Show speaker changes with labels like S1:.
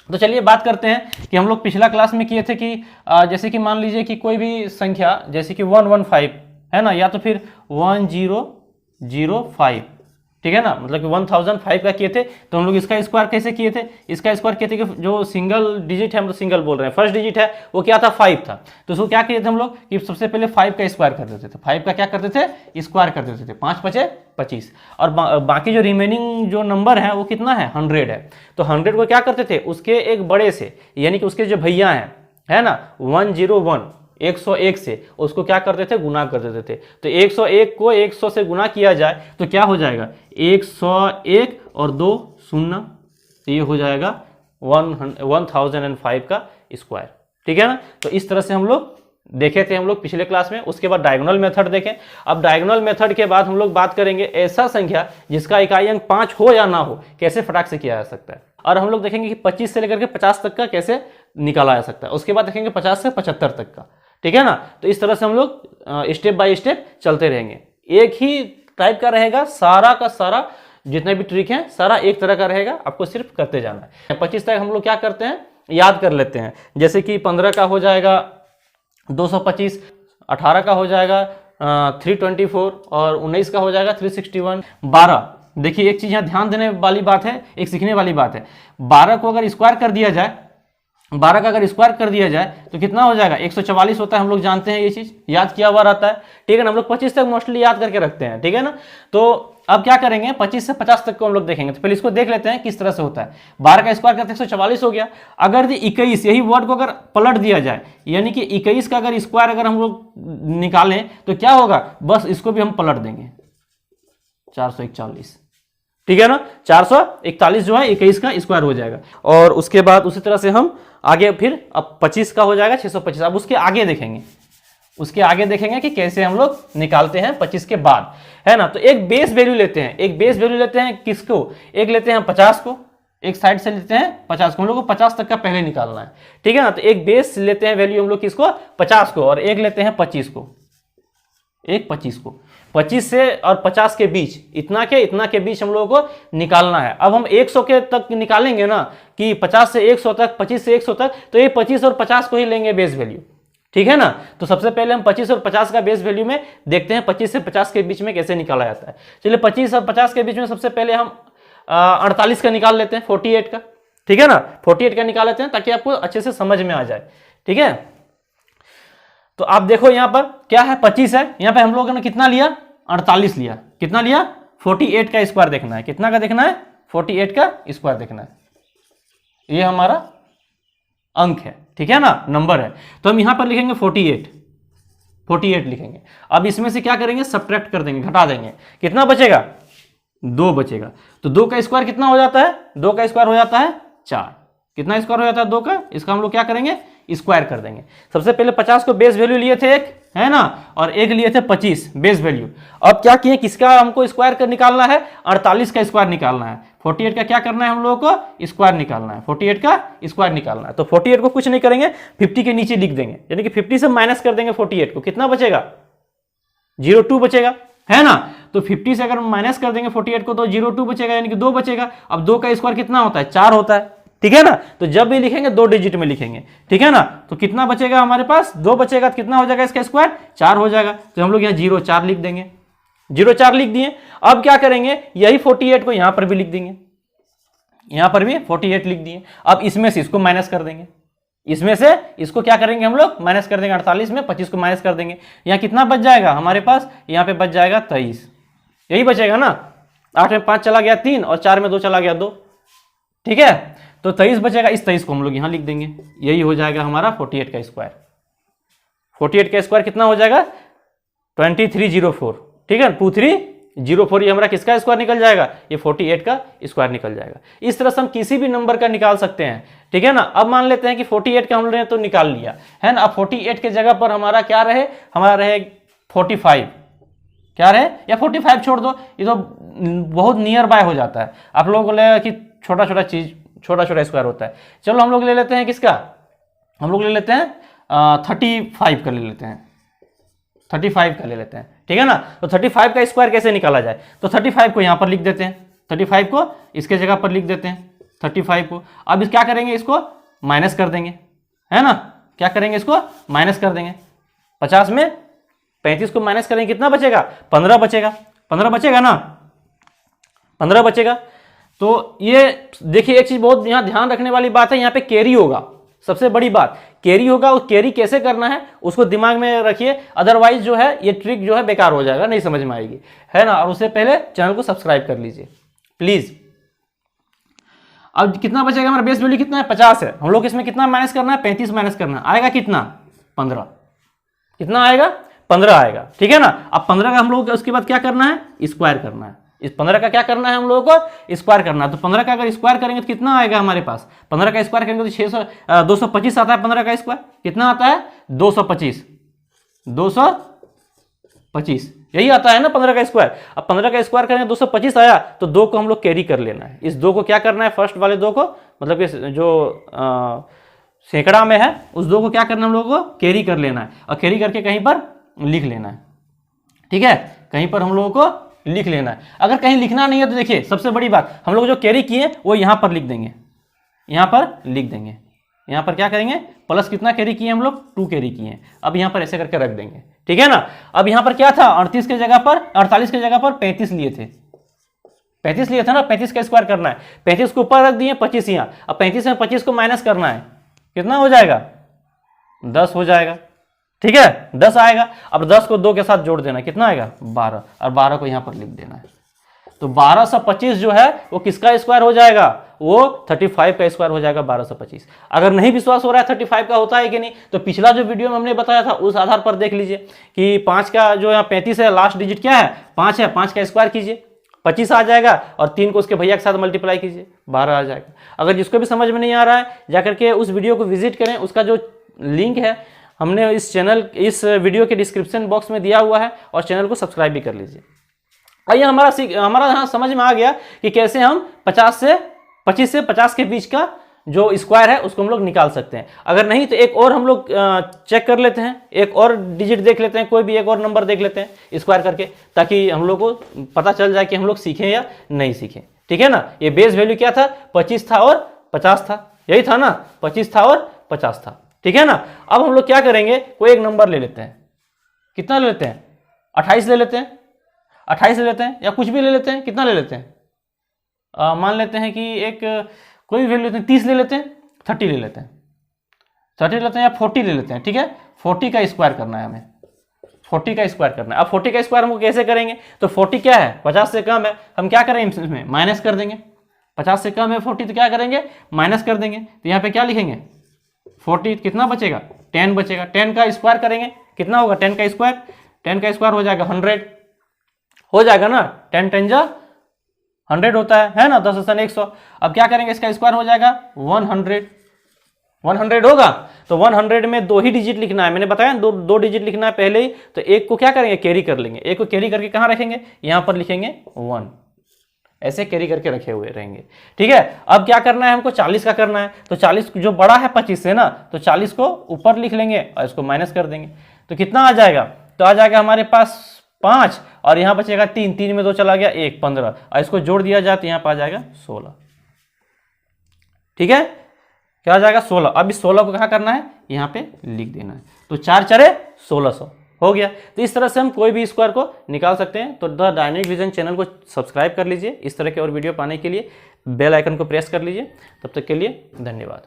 S1: तो चलिए बात करते हैं कि हम लोग पिछला क्लास में किए थे कि जैसे कि मान लीजिए कि कोई भी संख्या जैसे कि 115 है ना, या तो फिर 1005, ठीक है ना, मतलब कि 1005 का किए थे। तो हम लोग इसका स्क्वायर कैसे किए थे, इसका स्क्वायर किए थे कि जो सिंगल डिजिट है, हम लोग सिंगल बोल रहे हैं, फर्स्ट डिजिट है वो क्या था 5 था। तो उसको क्या किए थे हम लोग कि सबसे पहले 5 का स्क्वायर कर देते थे, 5 का क्या करते थे स्क्वायर कर देते थे, 5 5 25, और बाकी जो रिमेनिंग जो नंबर है वो कितना है 100 है। तो 100 को क्या करते थे उसके एक बड़े से, यानी कि उसके जो भैया हैं है ना 101 101 से उसको क्या करते थे गुना कर देते थे। तो 101 को 100 से गुना किया जाए तो क्या हो जाएगा 101 और 2 शून्य, तो ये हो जाएगा 1005 का स्क्वायर, ठीक है ना। तो इस तरह से हम लोग देखे थे हम लोग पिछले क्लास में। उसके बाद डायगोनल मेथड देखें। अब डायगोनल मेथड के बाद हम लोग बात करेंगे ऐसा संख्या जिसका इकाई अंक 5 हो या ना हो, कैसे फटाक से किया जा सकता है। और हम लोग देखेंगे कि 25 से लेकर के 50 तक का कैसे निकाला जा सकता है। उसके बाद देखेंगे 50 से 75 तक का, ठीक है ना। तो इस तरह से हम लोग स्टेप बाय स्टेप चलते रहेंगे। एक ही टाइप का रहेगा, सारा का सारा जितने भी ट्रिक है सारा एक तरह का रहेगा, आपको सिर्फ करते जाना है। 25 तक हम लोग क्या करते हैं याद कर लेते हैं। जैसे कि 15 का हो जाएगा 225, 18 का हो जाएगा 324 और 19 का हो जाएगा 361। 12, देखिए एक चीज यहाँ ध्यान देने वाली बात है, एक सीखने वाली बात है। 12 को अगर स्क्वायर कर दिया जाए, 12 का अगर स्क्वायर कर दिया जाए तो कितना हो जाएगा 144 होता है। हम लोग जानते हैं, ये चीज याद किया हुआ रहता है, ठीक है ना। हम लोग 25 तक मोस्टली याद करके रखते हैं, ठीक है ना। तो अब क्या करेंगे 25 से 50 तक को हम लोग देखेंगे। तो पहले इसको देख लेते हैं किस तरह से होता है। 12 का स्क्वायर करते 144 हो गया। अगर 21 यही वर्ड को अगर पलट दिया जाए, यानी कि 21 का अगर स्क्वायर अगर हम लोग निकालें तो क्या होगा, बस इसको भी हम पलट देंगे 441, ठीक है ना। 441 जो है 21 का स्क्वायर हो जाएगा। और उसके बाद उसी तरह से हम आगे फिर अब 25 का हो जाएगा 625। अब उसके आगे देखेंगे, उसके आगे देखेंगे कि कैसे हम लोग निकालते हैं 25 के बाद, है ना। तो एक बेस वैल्यू लेते हैं, एक बेस वैल्यू लेते हैं किसको, एक लेते हैं 50 को, एक साइड से लेते हैं 50 को। हम लोग को 50 तक का पहले निकालना है, ठीक है ना। तो एक बेस लेते हैं वैल्यू हम लोग किसको 50 को, और एक लेते हैं 25 को, एक 25 को। 25 से और 50 के बीच इतना के बीच हम लोगों को निकालना है। अब हम 100 के तक निकालेंगे ना कि 50 से 100 तक, 25 से 100 तक, तो ये 25 और 50 को ही लेंगे बेस वैल्यू, ठीक है ना। तो सबसे पहले हम 25 और 50 का बेस वैल्यू में देखते हैं 25 से 50 के बीच में कैसे निकाला जाता है। चलिए 25 और 50 के बीच में सबसे पहले हम 48 का निकाल लेते हैं, 48 का, ठीक है ना। 48 का निकाल लेते हैं ताकि आपको अच्छे से समझ में आ जाए, ठीक है। तो आप देखो यहां पर क्या है 25 है, यहां पे हम लोगों ने कितना लिया 48 लिया, कितना लिया 48 का स्क्वायर देखना है। कितना का देखना है 48 का स्क्वायर देखना है, ये हमारा अंक है, ठीक है ना, नंबर है। तो हम यहां पर लिखेंगे 48 लिखेंगे। अब इसमें से क्या करेंगे सब्ट्रैक्ट कर देंगे, घटा देंगे, कितना बचेगा 2 बचेगा। तो 2 का स्क्वायर कितना हो जाता है, 2 का स्क्वायर हो जाता है 4। कितना स्क्वायर हो जाता है 2 का, इसका हम लोग क्या करेंगे स्क्वायर कर देंगे। सबसे पहले 50 को बेस वैल्यू लिए थे एक, है ना, और एक लिए थे 25 बेस वैल्यू। अब क्या किए, किसका हमको स्क्वायर कर निकालना है 48 का स्क्वायर निकालना है। 48 का क्या करना है हम लोगों को स्क्वायर निकालना है, 48 का स्क्वायर निकालना है। तो 48 को कुछ नहीं करेंगे 50 के नीचे लिख देंगे, यानी कि 50 से माइनस कर देंगे 48 को, कितना बचेगा 02 बचेगा, है ना। तो 50 से अगर माइनस कर देंगे 48 को तो 02 बचेगा, यानी कि 2 बचेगा। अब 2 का स्क्वायर कितना होता है 4 होता है, ठीक है ना। तो जब भी लिखेंगे 2 डिजिट में लिखेंगे, ठीक है ना। तो कितना बचेगा हमारे पास 2 बचेगा, तो कितना हो जाएगा इसका स्क्वायर 4 हो जाएगा। तो हम लोग यहाँ 04 लिख देंगे, 04 लिख दिए। अब क्या करेंगे यही 48 को यहां पर भी लिख देंगे, यहां पर भी 48 लिख दिए। अब इसमें से इसको माइनस कर देंगे, इसमें से इसको क्या करेंगे हम लोग माइनस कर देंगे, 48 में 25 को माइनस कर देंगे। यहाँ कितना बच जाएगा हमारे पास, यहाँ पे बच जाएगा 23, यही बचेगा ना। 8 में 5 चला गया 3 और 4 में 2 चला गया 2, ठीक है। तो 23 बचेगा, इस 23 को हम लोग यहां लिख देंगे, यही हो जाएगा हमारा 48 का स्क्वायर। 48 का स्क्वायर कितना हो जाएगा 2304, ठीक है 2304। ये हमारा किसका स्क्वायर निकल जाएगा, ये 48 का स्क्वायर निकल जाएगा। इस तरह से हम किसी भी नंबर का निकाल सकते हैं, ठीक है ना। अब मान लेते हैं कि 48 का हमने तो निकाल लिया है ना। अब 48 के जगह पर हमारा क्या रहे, हमारा रहे 45, क्या रहे, या 45 छोड़ दो, ये तो बहुत नियर बाय हो जाता है। आप लोगों को लगेगा कि छोटा छोटा चीज, छोटा छोटा स्क्वायर होता है। चलो हम लोग ले लेते हैं किसका, हम लोग ले लेते हैं 35 का ले लेते हैं, 35 का ले लेते हैं, ठीक है ना। तो 35 का स्क्वायर कैसे निकाला जाए, तो 35 को यहां पर लिख देते हैं, 35 को इसके जगह पर लिख देते हैं, 35 को। अब इस क्या करेंगे, इसको माइनस कर देंगे, है ना, क्या करेंगे, इसको माइनस कर देंगे। 50 में 35 को माइनस करेंगे, कितना बचेगा, 15 बचेगा, 15 बचेगा ना, 15 बचेगा। तो ये देखिए एक चीज बहुत यहां ध्यान रखने वाली बात है, यहां पे कैरी होगा, सबसे बड़ी बात कैरी होगा। और कैरी कैसे करना है उसको दिमाग में रखिए, अदरवाइज जो है ये ट्रिक जो है बेकार हो जाएगा, नहीं समझ में आएगी, है ना। और उससे पहले चैनल को सब्सक्राइब कर लीजिए प्लीज। अब कितना बचेगा, हमारा बेस वैल्यू कितना है, 50 है, हम लोग इसमें कितना माइनस करना है, 35 माइनस करना है, आएगा कितना, 15, कितना आएगा, 15 आएगा, ठीक है ना। अब 15 का हम लोग उसके बाद क्या करना है, स्क्वायर करना है, इस 15 का क्या करना है हम लोगों को, स्क्वायर करना है। तो 15 का अगर स्क्वायर करेंगे तो कितना आएगा हमारे पास, 15 का स्क्वायर करेंगे तो 225 आता है, 15 का स्क्वायर कितना आता है, 225, 225 यही आता है ना 15 का स्क्वायर। अब 15 का स्क्वायर करेंगे 225 आया, तो 2 को हम लोग कैरी कर लेना है। इस 2 को क्या करना है, फर्स्ट वाले 2 को, मतलब कि जो सैकड़ा में है उस 2 को क्या करना है, हम लोगों को कैरी कर लेना है, और कैरी करके कहीं पर लिख लेना है, ठीक है, कहीं पर हम लोगों को लिख लेना है। अगर कहीं लिखना नहीं है तो देखिए सबसे बड़ी बात, हम लोग जो कैरी किए वो यहां पर लिख देंगे, यहां पर लिख देंगे, यहां पर क्या करेंगे, प्लस कितना कैरी किए हम लोग, 2 कैरी किए। अब यहां पर ऐसे करके रख देंगे, ठीक है ना। अब यहां पर क्या था, 38 की जगह पर 48 की जगह पर 35 लिए थे, 35 लिए थे ना, 35 का स्क्वायर करना है, 35 को ऊपर रख दिए, 25 यहां। अब 35 में 25 को माइनस करना है, कितना हो जाएगा, 10 हो जाएगा, ठीक है, 10 आएगा। अब 10 को 2 के साथ जोड़ देना, कितना आएगा, 12, और 12 को यहां पर लिख देना है। तो 1225 जो है वो किसका स्क्वायर हो जाएगा, वो 35 का स्क्वायर हो जाएगा, 1225। अगर नहीं विश्वास हो रहा है 35 का होता है कि नहीं, तो पिछला जो वीडियो में हमने बताया था उस आधार पर देख लीजिए कि 5 का जो यहाँ 35 है, लास्ट डिजिट क्या है, 5 है, 5 का स्क्वायर कीजिए, 25 आ जाएगा, और 3 को उसके भैया के साथ मल्टीप्लाई कीजिए, 12 आ जाएगा। अगर जिसको भी समझ में नहीं आ रहा है जाकर के उस वीडियो को विजिट करें, उसका जो लिंक है हमने इस वीडियो के डिस्क्रिप्शन बॉक्स में दिया हुआ है, और चैनल को सब्सक्राइब भी कर लीजिए। आइए हमारा यहाँ समझ में आ गया कि कैसे हम 25 से 50 के बीच का जो स्क्वायर है उसको हम लोग निकाल सकते हैं। अगर नहीं तो एक और हम लोग चेक कर लेते हैं, एक और डिजिट देख लेते हैं, कोई भी एक और नंबर देख लेते हैं स्क्वायर करके, ताकि हम लोग को पता चल जाए कि हम लोग सीखें या नहीं सीखें, ठीक है ना। ये बेस वैल्यू क्या था, 25 था और 50 था, यही था ना, 25 था और 50 था, ठीक है ना। अब हम लोग क्या करेंगे, कोई एक नंबर ले लेते हैं, कितना ले लेते हैं, 28 ले लेते हैं, 28 ले लेते हैं, या कुछ भी ले लेते हैं, कितना ले लेते हैं, मान लेते हैं कि एक कोई भी वैल्यू लेते हैं, 30 ले लेते हैं, 30 ले लेते हैं, 30 लेते हैं, या 40 ले लेते हैं, ठीक है। 40 का स्क्वायर करना है हमें, 40 का स्क्वायर करना है। अब 40 का स्क्वायर हम कैसे करेंगे, तो 40 क्या है, 50 से कम है, हम क्या करेंगे, इसमें माइनस कर देंगे, 50 से कम है 40, तो क्या करेंगे, माइनस कर देंगे। तो यहाँ पे क्या लिखेंगे, 40 कितना बचेगा, 10 बचेगा, 10 का स्क्वायर करेंगे, कितना होगा, 10 का स्क्वायर, 10 का स्क्वायर हो जाएगा 100, हो जाएगा ना, 10 10 जा 100 होता है ना, 10 10 100। अब क्या करेंगे, इसका स्क्वायर हो जाएगा 100, 100 होगा। तो 100 में 2 ही डिजिट लिखना है, मैंने बताया दो डिजिट लिखना है पहले ही। तो एक को क्या करेंगे, कैरी कर लेंगे, एक को कैरी करके कहाँ रखेंगे, यहां पर लिखेंगे 1, ऐसे कैरी करके रखे हुए रहेंगे, ठीक है। अब क्या करना है, हमको 40 का करना है। तो 40 जो बड़ा है 25 से ना, तो 40 को ऊपर लिख लेंगे और इसको माइनस कर देंगे, तो कितना आ जाएगा, तो आ जाएगा हमारे पास 5, और यहां बचेगा 3, 3 में 2 चला गया 1, 15, और इसको जोड़ दिया जाए तो यहां पर आ जाएगा 16, ठीक है, क्या आ जाएगा 16। अब इस 16 को कहाँ करना है, यहां पे लिख देना है। तो 4 4 1600 हो गया। तो इस तरह से हम कोई भी स्क्वायर को निकाल सकते हैं। तो द डायनेमिक विजन चैनल को सब्सक्राइब कर लीजिए, इस तरह के और वीडियो पाने के लिए बेल आइकन को प्रेस कर लीजिए। तब तक के लिए धन्यवाद।